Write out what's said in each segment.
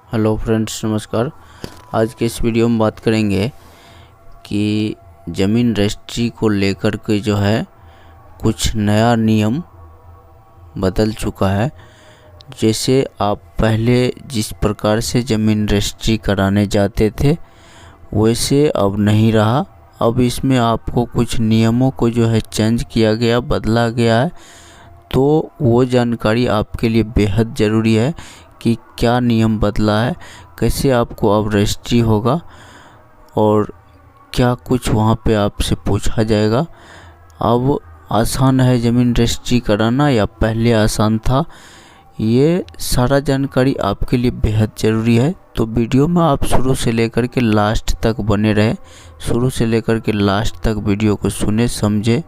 Hello friends, नमस्कार। आज के इस वीडियो में बात करेंगे कि ज़मीन रजिस्ट्री को लेकर के जो है कुछ नया नियम बदल चुका है। जैसे आप पहले जिस प्रकार से ज़मीन रजिस्ट्री कराने जाते थे वैसे अब नहीं रहा। अब इसमें आपको कुछ नियमों को जो है चेंज किया गया, बदला गया है। तो वो जानकारी आपके लिए बेहद ज़रूरी है कि क्या नियम बदला है, कैसे आपको अब रजिस्ट्री होगा और क्या कुछ वहाँ पे आपसे पूछा जाएगा। अब आसान है ज़मीन रजिस्ट्री कराना या पहले आसान था, ये सारा जानकारी आपके लिए बेहद ज़रूरी है। तो वीडियो में आप शुरू से लेकर के लास्ट तक बने रहे, शुरू से लेकर के लास्ट तक वीडियो को सुने, समझे,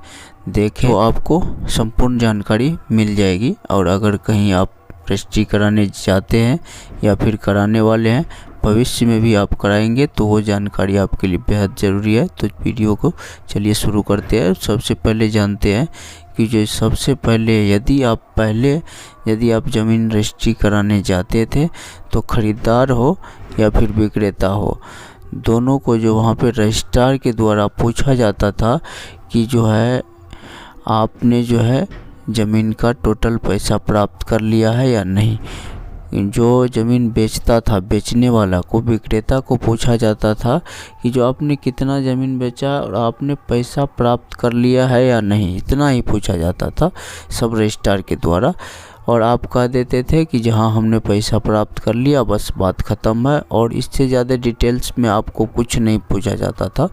देखें तो आपको संपूर्ण जानकारी मिल जाएगी। और अगर कहीं आप रजिस्ट्री कराने जाते हैं या फिर कराने वाले हैं, भविष्य में भी आप कराएंगे, तो वो जानकारी आपके लिए बेहद ज़रूरी है। तो वीडियो को चलिए शुरू करते हैं। सबसे पहले जानते हैं कि जो सबसे पहले यदि आप ज़मीन रजिस्ट्री कराने जाते थे तो ख़रीदार हो या फिर विक्रेता हो, दोनों को जो वहाँ पे रजिस्ट्रार के द्वारा पूछा जाता था कि जो है आपने जो है ज़मीन का टोटल पैसा प्राप्त कर लिया है या नहीं। जो ज़मीन बेचता था, बेचने वाला को, विक्रेता को पूछा जाता था कि जो आपने कितना ज़मीन बेचा और आपने पैसा प्राप्त कर लिया है या नहीं, इतना ही पूछा जाता था सब रजिस्ट्रार के द्वारा। और आप कह देते थे कि जहाँ हमने पैसा प्राप्त कर लिया, बस बात ख़त्म है, और इससे ज़्यादा डिटेल्स में आपको कुछ नहीं पूछा जाता था।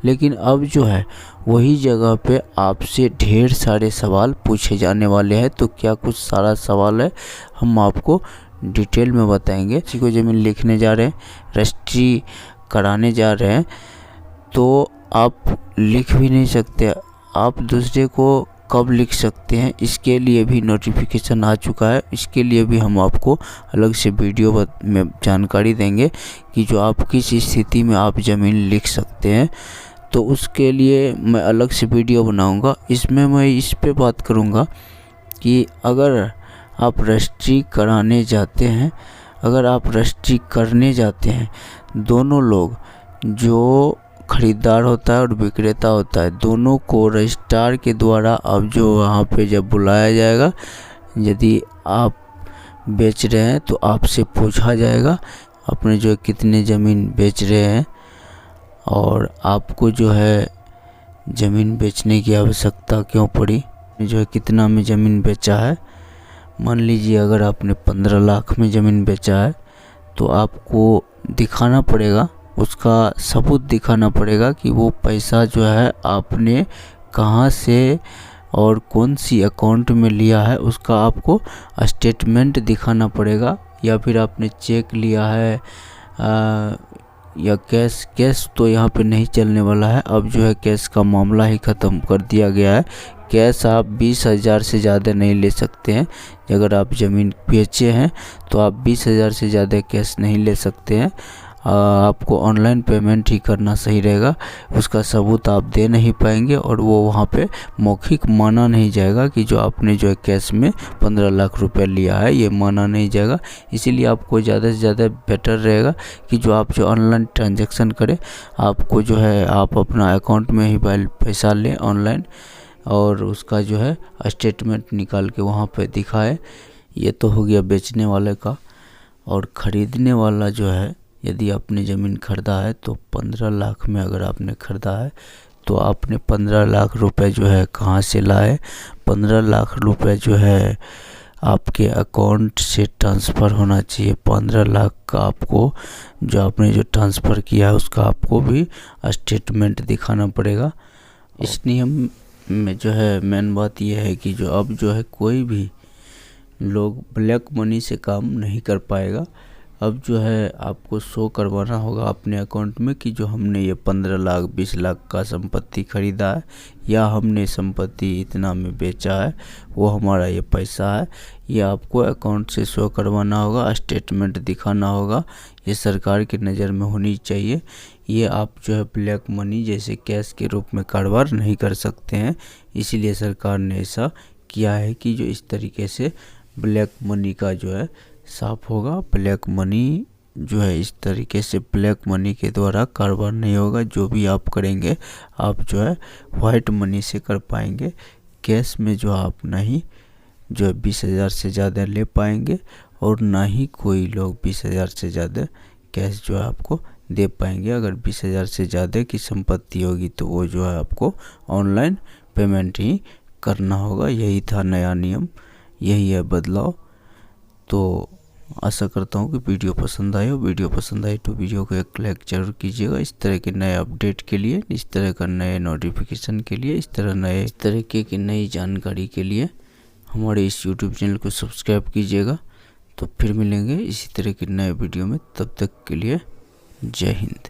लेकिन अब जो है वही जगह पे आपसे ढेर सारे सवाल पूछे जाने वाले हैं। तो क्या कुछ सारा सवाल है, हम आपको डिटेल में बताएंगे। किसी को ज़मीन लिखने जा रहे हैं, रजिस्ट्री कराने जा रहे हैं, तो आप लिख भी नहीं सकते। आप दूसरे को कब लिख सकते हैं, इसके लिए भी नोटिफिकेशन आ चुका है। इसके लिए भी हम आपको अलग से वीडियो में जानकारी देंगे कि जो आप किस स्थिति में आप ज़मीन लिख सकते हैं। तो उसके लिए मैं अलग से वीडियो बनाऊंगा। इसमें मैं इस पे बात करूंगा कि अगर आप रजिस्ट्री कराने जाते हैं, अगर आप रजिस्ट्री करने जाते हैं, दोनों लोग, जो खरीदार होता है और विक्रेता होता है, दोनों को रजिस्ट्रार के द्वारा अब जो वहाँ पे जब बुलाया जाएगा, यदि आप बेच रहे हैं तो आपसे पूछा जाएगा अपने जो कितने ज़मीन बेच रहे हैं और आपको जो है ज़मीन बेचने की आवश्यकता क्यों पड़ी, जो है कितना में ज़मीन बेचा है। मान लीजिए अगर आपने 15 लाख में ज़मीन बेचा है तो आपको दिखाना पड़ेगा, उसका सबूत दिखाना पड़ेगा कि वो पैसा जो है आपने कहाँ से और कौन सी अकाउंट में लिया है, उसका आपको स्टेटमेंट दिखाना पड़ेगा। या फिर आपने चेक लिया है या कैश तो यहाँ पे नहीं चलने वाला है। अब जो है कैश का मामला ही ख़त्म कर दिया गया है। कैश आप 20,000 से ज़्यादा नहीं ले सकते हैं। अगर आप ज़मीन बेचे हैं तो आप 20,000 से ज़्यादा कैश नहीं ले सकते हैं। आपको ऑनलाइन पेमेंट ही करना सही रहेगा। उसका सबूत आप दे नहीं पाएंगे और वो वहाँ पे मौखिक माना नहीं जाएगा कि जो आपने जो है कैश में 15 लाख रुपए लिया है, ये माना नहीं जाएगा। इसीलिए आपको ज़्यादा से ज़्यादा बेटर रहेगा कि जो आप जो ऑनलाइन ट्रांजैक्शन करें, आपको जो है आप अपना अकाउंट में ही पैसा लें ऑनलाइन और उसका जो है स्टेटमेंट निकाल के वहाँ पे दिखाए। ये तो हो गया बेचने वाले का। और ख़रीदने वाला जो है, यदि आपने ज़मीन ख़रीदा है तो 15 लाख में अगर आपने ख़रीदा है तो आपने 15 लाख रुपए जो है कहाँ से लाए। 15 लाख रुपए जो है आपके अकाउंट से ट्रांसफ़र होना चाहिए। 15 लाख का आपको जो आपने जो ट्रांसफ़र किया है उसका आपको भी स्टेटमेंट दिखाना पड़ेगा। इस नियम में जो है मेन बात यह है कि जो अब जो है कोई भी लोग ब्लैक मनी से काम नहीं कर पाएगा। अब जो है आपको शो करवाना होगा अपने अकाउंट में कि जो हमने ये 15 लाख 20 लाख का संपत्ति ख़रीदा है या हमने संपत्ति इतना में बेचा है, वो हमारा ये पैसा है। ये आपको अकाउंट से शो करवाना होगा, स्टेटमेंट दिखाना होगा। ये सरकार की नज़र में होनी चाहिए। ये आप जो है ब्लैक मनी जैसे कैश के रूप में कारोबार नहीं कर सकते हैं। इसीलिए सरकार ने ऐसा किया है कि जो इस तरीके से ब्लैक मनी का जो है साफ होगा। ब्लैक मनी जो है इस तरीके से ब्लैक मनी के द्वारा कारोबार नहीं होगा। जो भी आप करेंगे आप जो है वाइट मनी से कर पाएंगे। कैश में जो आप नहीं जो है 20,000 से ज़्यादा ले पाएंगे और ना ही कोई लोग 20,000 से ज़्यादा कैश जो है आपको दे पाएंगे। अगर 20,000 से ज़्यादा की संपत्ति होगी तो वो जो है आपको ऑनलाइन पेमेंट ही करना होगा। यही था नया नियम, यही है बदलाव। तो आशा करता हूँ कि वीडियो पसंद आए हो। वीडियो पसंद आई तो वीडियो को एक लाइक जरूर कीजिएगा। इस तरह के नए अपडेट के लिए, इस तरह का नए नोटिफिकेशन के लिए, इस तरीके की नई जानकारी के लिए हमारे इस यूट्यूब चैनल को सब्सक्राइब कीजिएगा। तो फिर मिलेंगे इसी तरह के नए वीडियो में, तब तक के लिए जय हिंद।